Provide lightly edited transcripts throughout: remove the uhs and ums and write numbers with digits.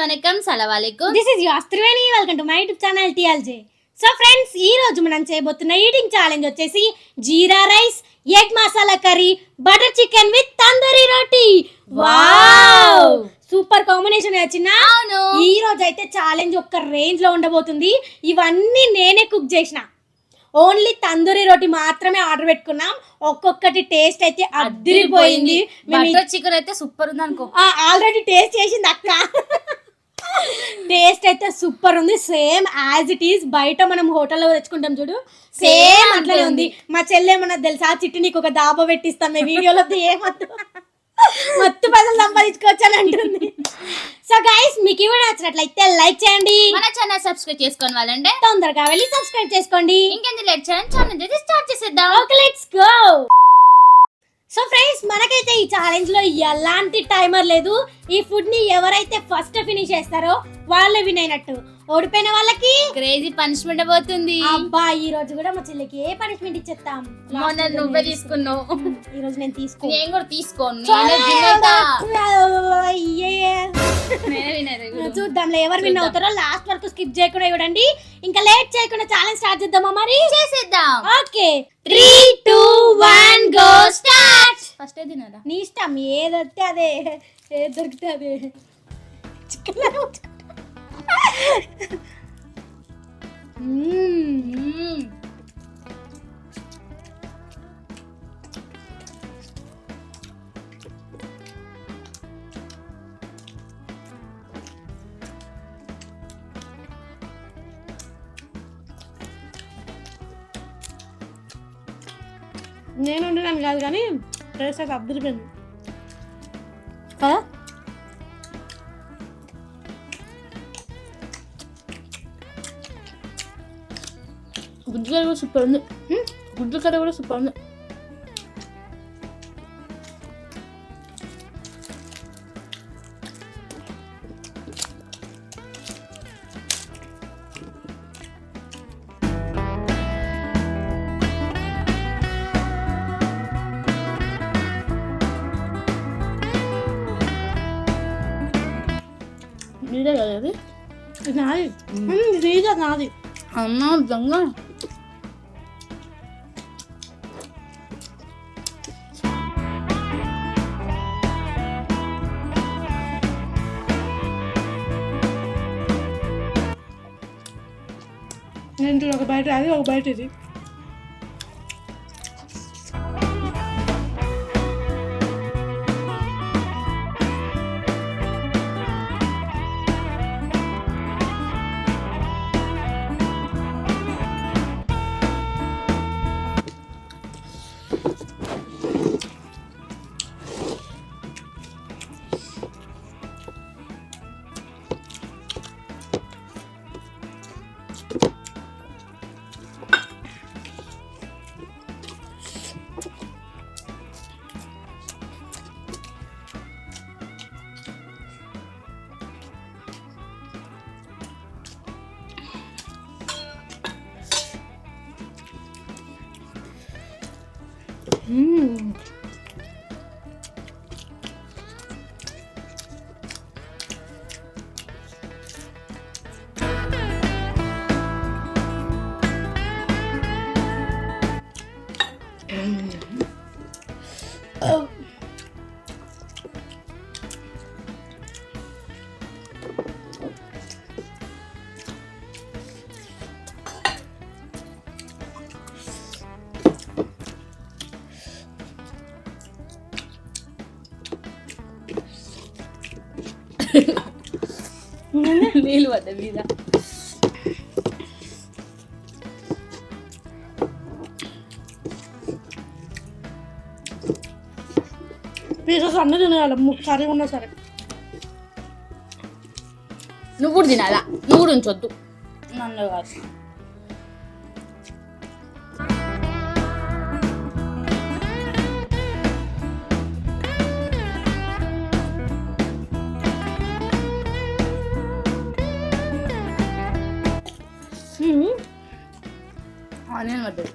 వనకం సలాం this is your Triveni. Welcome to my YouTube channel TLJ. So friends, ఈ రోజు మనం చేయబోతున్న ఈటింగ్ ఛాలెంజ్ వచ్చేసి jeera rice, egg masala curry, butter chicken with tandoori roti. Wow, super combination వచ్చిన. ఈ రోజు అయితే ఛాలెంజ్ ఒక్క రేంజ్ లో ఉండబోతుంది. ఇవన్నీ నేనే కుక్ చేసిన. ఓన్లీ తందూరి రోటీ మాత్రమే ఆర్డర్ పెట్టుకున్నాం. ఒక్కొక్కటి టేస్ట్ అయితే అదిరిపోయింది. బటర్ చికెన్ అయితే సూపర్ ఉంది అనుకో. ఆల్రెడీ టేస్ట్ చేసింది అక్క. టేస్ట్ అయితే సూపర్ ఉంది. సేమ్ యాజ్ ఇట్ ఈస్ బయట మనం హోటల్లో తెచ్చుకుంటాం చూడు, సేమ్ అట్లనే ఉంది. మా చెల్లె ఏమన్నా తెలుసా, చిట్టి నీకు ఒక దాబా పెట్టిస్తాం మేము వీడియోలో, ఏమద్దు మొత్తం పైసలు సంపాదించుకోవచ్చు అని అంటుంది. సో గైస్, మీకు ఈ వీడియో నచ్చినట్లయితే లైక్ చేయండి, మన ఛానల్ సబ్స్క్రైబ్ చేసుకోవాలి వాళ్ళంటే తొందరగా వెళ్ళి సబ్స్క్రైబ్ చేసుకోండి. ఇంకెందుకు లేట్ చేయండి, ఛానల్ అయితే స్టార్ట్ చేసేద్దాం. Okay, let's go. So friends, మనకైతే ఈ ఛాలెంజ్ లో ఎలాంటి టైమర్ లేదు. ఈ ఫుడ్ ని ఎవరైతే ఫస్ట్ ఫినిష్ చేస్తారో వాళ్ళే విన్ అయినట్టు. ఓడిపోయిన వాళ్ళకి క్రేజీ పనిష్మెంట్ పోతుంది. అబ్బా, ఈ రోజు కూడా మా చెల్లికి ఏ పనిష్మెంట్ ఇచ్చేస్తాం. మొన్న నువ్వే తీసుకున్నావు, ఈ రోజు నేను నేను కూడా తీసుకోను. చూద్దాంలే ఎవరు విన్ అవుతారో. లాస్ట్ వరకు స్కిప్ చేయకుండా చూడండి. ఇంకా లేట్ చేయకుండా ఛాలెంజ్ స్టార్ట్ చేద్దామా? మరి చేసేద్దాం. Okay, 3, 2, 1 go start. ఫస్ట్ తినరా, నీ ఇష్టం. ఏదొస్తే అదే, ఏది దొరికితే అదే. చికెన్ నేను ఉండడానికి కాదు కానీ టేస్ట్ అయితే అద్దరిపోయింది కదా. గుడ్డు కర్రీ కూడా సూపర్ ఉంది. గుడ్డు కర్రీ కూడా సూపర్ ఉంది. నీదే కదా అది? నాది రీజా, నాది అన్నా దొంగ. నేను ఒక బయట అది, ఒక బయట ఇది. నీళ్ళు పడ్డ మీద. పీసెస్ అన్నీ తినాలి, కర్రీ ఉన్నా సరే. నువ్వు కూడా తినాలా, నువ్వు కూడా ఉంచొద్దు, నన్ను కాదు. ఆనియన్ పడ్డది.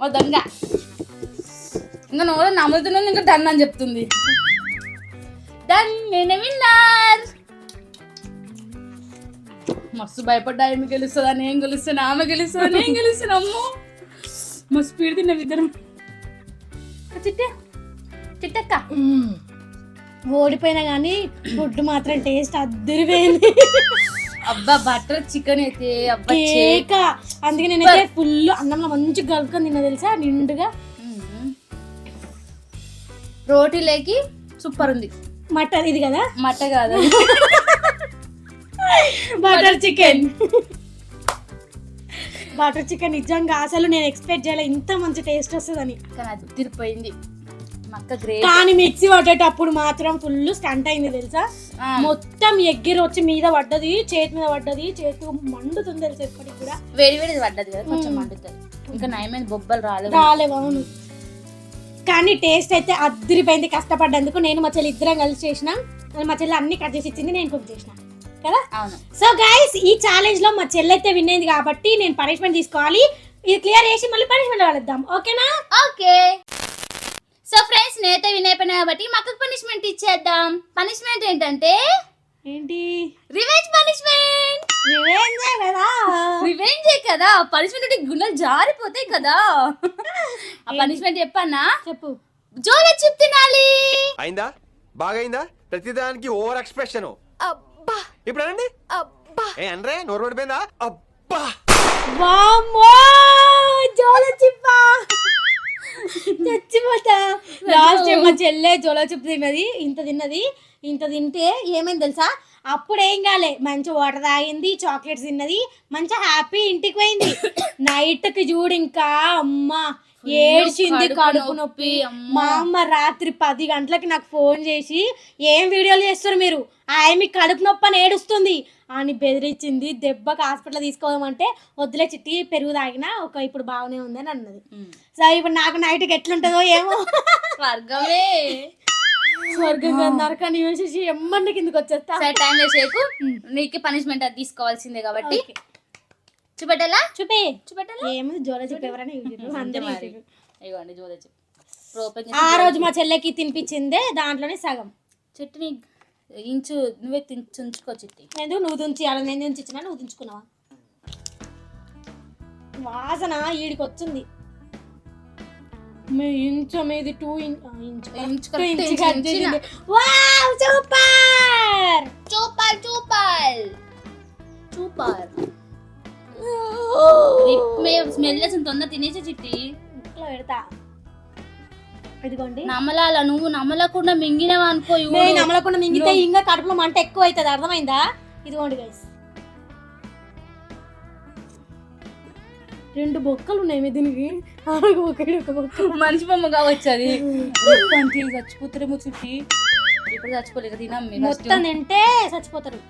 ఓ దొంగ ఇంకా నోరు నమ్ముతున్నది ఇంకా డన్ అని చెప్తుంది. డన్, నేనే విన్నర్. మస్తు భయపడ్డా, ఏమి గెలుస్తుందా, నేను గెలుస్తాను, ఆమె గెలుస్తుందా, నేను గెలుస్తాను. అమ్మో మస్తు స్పీడ్ తిన్నాం ఇద్దరం. చిట్టక్క ఓడిపోయినా కానీ ఫుడ్ మాత్రం టేస్ట్ అద్దరిపోయింది. అబ్బా బటర్ చికెన్ అయితే అబ్బా కేక. అందుకే నేనైతే ఫుల్ అన్నంలో మంచిగా కలుపుకొని తిన్నా తెలుసా, నిండుగా. రోటీలోకి సూపర్ ఉంది. మటన్ ఇది కదా, మట్ట కాదు బటర్ చికెన్. బటర్ చికెన్ నిజంగా అసలు నేను ఎక్స్పెక్ట్ చేయలే ఇంత మంచి టేస్ట్ వస్తుందని. కానీ అది తిరిపోయింది. మక్క గ్రేట్. కానీ మిక్సీ పట్టేటప్పుడు మాత్రం ఫుల్ స్టంట్ అయింది తెలుసా. మొత్తం ఎగ్గిరి వచ్చి మీద పడ్డది, చేతి మీద పడ్డది, చేతి మండుతుంది తెలుసా. ఎప్పటికి కూడా వేడి వేడి పడ్డది కదా, కొంచెం మండుతుంది. ఇంకా నయమైన బొబ్బలు రాలేవు. అవును. కానీ టేస్ట్ అయితే అద్దరిపోయింది. కష్టపడ్డందుకు నేను మా చెల్లి ఇద్దరం కలిసి చేసినాం. మా చెల్లి అన్ని కట్ చేసి ఇచ్చింది, నేను కుక్ చేసిన కదా. అవును. సో గైస్, ఈ ఛాలెంజ్ లో మా చెల్లి అయితే విన్ అయింది కాబట్టి నేను పనిష్మెంట్ తీసుకోవాలి. ఇది క్లియర్ చేసి మళ్ళీ పనిష్మెంట్ వాళ్ళిద్దాం, ఓకేనా? ఓకే. సో ఫ్రెండ్స్, నేనైతే విన్ అయిపోయినా కాబట్టి మాకు పనిష్మెంట్ ఇచ్చేద్దాం. పనిష్మెంట్ ఏంటంటే ఏంటి? Revenge punishment. రివెంజే కదా పనిష్మెంట్. అంటే గుండెలు జారిపోతాయి కదా. ఆ పనిష్మెంట్ చెప్పన్నా? చెప్పు. జోల చిప్ తినాలి. అయిందా? బాగైందా? ప్రతిదానికి ఓవర్ ఎక్స్ప్రెషన్. అబ్బా ఇప్పుడు అనండి. అబ్బా ఏ అనరే, నోరు పడిపోయిందా? అబ్బా వామ్మో, జోల చిప్పా చచ్చిపోతా. లాస్ట్ టైం మా చెల్లె జోల చిప్ తిన్నది, ఇంత తింటే ఏమైంది తెలుసా? అప్పుడు ఏం కాలే, మంచి వాటర్ తాగింది, చాక్లెట్స్ తిన్నది, మంచి హ్యాపీ ఇంటికి పోయింది. నైట్ కి చూడు ఇంకా అమ్మ ఏడ్చింది, కడుపు నొప్పి. మా అమ్మ రాత్రి 10 గంటలకి నాకు ఫోన్ చేసి, ఏం వీడియోలు చేస్తారు మీరు, ఆమె కడుపు నొప్పి అని ఏడుస్తుంది అని బెదిరించింది. దెబ్బకి హాస్పిటల్ తీసుకోదామంటే వద్దులే చిట్టి, పెరుగు తాగినా ఇప్పుడు బాగానే ఉందని అన్నది. సో ఇప్పుడు నాకు నైట్కి ఎట్లుంటుందో ఏమో. స్వర్గమే. స్వర్గంగా నరకాన్ని వేసేసి ఎమ్మన్న కిందకి వచ్చేస్తా. సరే టైం వేసేకు, నీకు పనిష్మెంట్ అది తీసుకోవాల్సిందే కాబట్టి చూపెట్టాలా? చూపెట్టాలా? ఏముంది, జోల చిప్ ఎవరైనా ఇవ్వండి జోల చిప్. ఆ రోజు మా చెల్లెకి తినిపించిందే దాంట్లోనే సగం. చెట్టుని ఇంచు నువ్వే తుంచుకో చిట్టి. నువ్వు తుంచి అలా నేను తుంచిచ్చినా, నువ్వు తుంచుకున్నావా? వాసన ఈడికి వచ్చింది. ఇంచు మీద 2 ఇంచ్ సూపర్. స్మెల్ తొందర తినేసి చిట్టి. ఇంట్లో పెడతా. ఇదిగోండి. నమ్మలాల, నువ్వు నమ్మలకుండా మింగినవా అనుకో. నమ్మలకుండా మింగితే ఇంకా కడుపులో మంట ఎక్కువ అవుతుంది, అర్థమైందా? ఇదిగోండి గైస్, 2 బొక్కలు ఉన్నాయి దీనికి. మనిషి బొమ్మ కావచ్చు అది. చచ్చిపోతారేమో చిట్టి. ఇప్పుడు చచ్చిపోలేక తినమ్మ. మొత్తం తింటే చచ్చిపోతారు.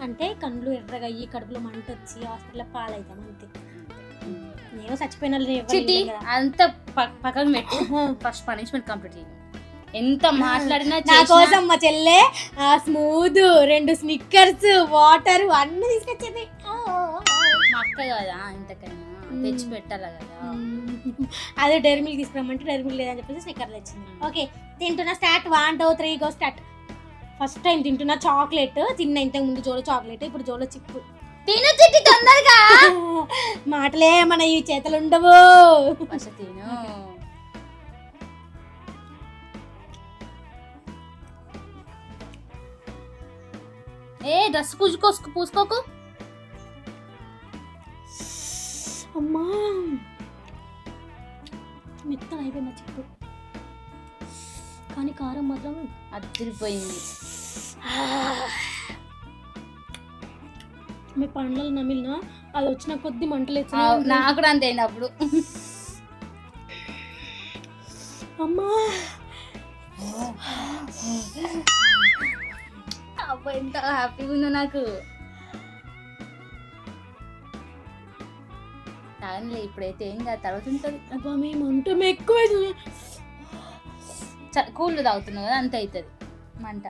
అంటే కళ్ళు ఎర్రగా అయ్యి కడుపులో మంట వచ్చి హాస్పిటల్ పాలవుతాం అంతే. నేను చచ్చిపోయిన చిట్టి అంత పక్కన పెట్టి ఫస్ట్ పనిష్మెంట్ కంప్లీట్ చేయాలి. ఎంత మాట్లాడినా నా కోసం మా చెల్లె స్మూత్ 2 స్నిక్కర్స్, వాటర్ అన్ని తీసుకొచ్చింది. మా అక్క కదా, ఇంతకైనా తెచ్చి పెట్టాలి కదా. అదే డైరీ మిల్క్ తీసుకురామంటే డైరీ మిల్క్ లేదని చెప్పేసి స్నిక్కర్లు వచ్చింది. ఓకే, తింటున్నా. Start. 1 2 3 go start. First time తింటున్నా చాక్లెట్. తిన్నా ఇంతకు ముందు జోలో చాక్లెట్, ఇప్పుడు జోలో చిప్పు. తిను చిట్టి తొందరగా. మాటలే మన ఈ చేతులు ఉండవు. తిను. ఏ డ్రెస్ పూసుకోకు. అమ్మా మెత్తగా అయిపోయింది చెప్పు, కానీ కారం మాత్రం అదిరిపోయింది. మీ పండ్లలో నమిలినా అది వచ్చిన కొద్ది మంటలు నాకు కూడా అంతే అయింది అప్పుడు. అమ్మా అబ్బా ఎంత హ్యాపీగా ఉందో నాకు. తాగనిలే ఇప్పుడైతే ఏం కాదు, తర్వాత ఉంటుంది. అబ్బా మేము అంటూ ఎక్కువ కూల్ తాగుతున్నావు కదా, అంత అవుతుంది మంట.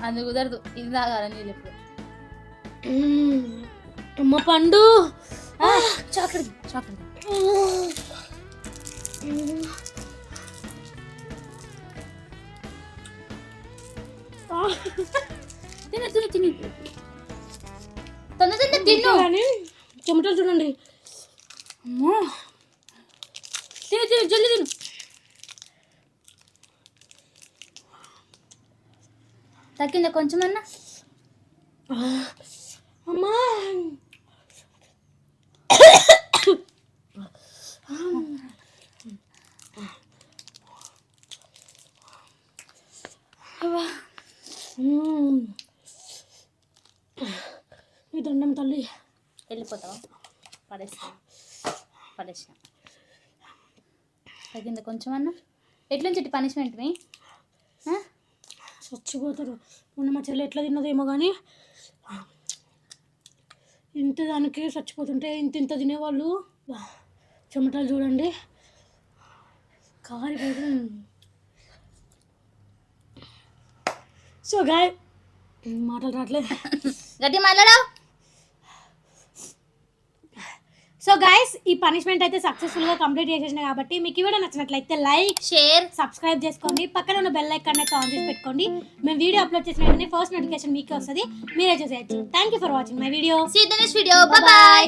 అది కుదరదు, ఇది తాగాల నీళ్ళు ఎప్పుడు. అమ్మ పండు చాక్లెట్ చాక్లెట్. తిను తిను తిను తొందర తిను. కానీ చెమటలు చూడండి. అమ్మో తిను తిను జల్దీ తిను. తగ్గిందా కొంచెమన్నా? అమ్మా ఈ దండం తల్లి. వెళ్ళిపోతావా? పడేసా. తగ్గిందా కొంచెమన్నా? ఎట్లుంచి పనిష్మెంట్ మీ? చచ్చిపోతారు. మొన్న మా చెల్లి ఎట్లా తిన్నదేమో కానీ ఇంత దానికి చచ్చిపోతుంటే ఇంత తినేవాళ్ళు. చెమటలు చూడండి కారిపోతు. సో గాయ్ మాటలు రావట్లేదు, గట్టి మాట్లాడావు. సో గైస్ ఈ పనిష్మెంట్ అయితే సక్సెస్ఫుల్గా కంప్లీట్ చేసేసిన కాబట్టి మీకు ఈ వీడియో నచ్చినట్లయితే లైక్ షేర్ సబ్స్క్రైబ్ చేసుకోండి. పక్కన ఉన్న బెల్ ఐకాన్ అయితే ఆన్ చేసి పెట్టుకోండి. మేము వీడియో అప్లోడ్ చేసిన వెంటనే ఫస్ట్ నోటిఫికేషన్ మీకే వస్తుంది, మీరే చూసేయచ్చు. Thank you for watching my video. See you in the next video. Bye by.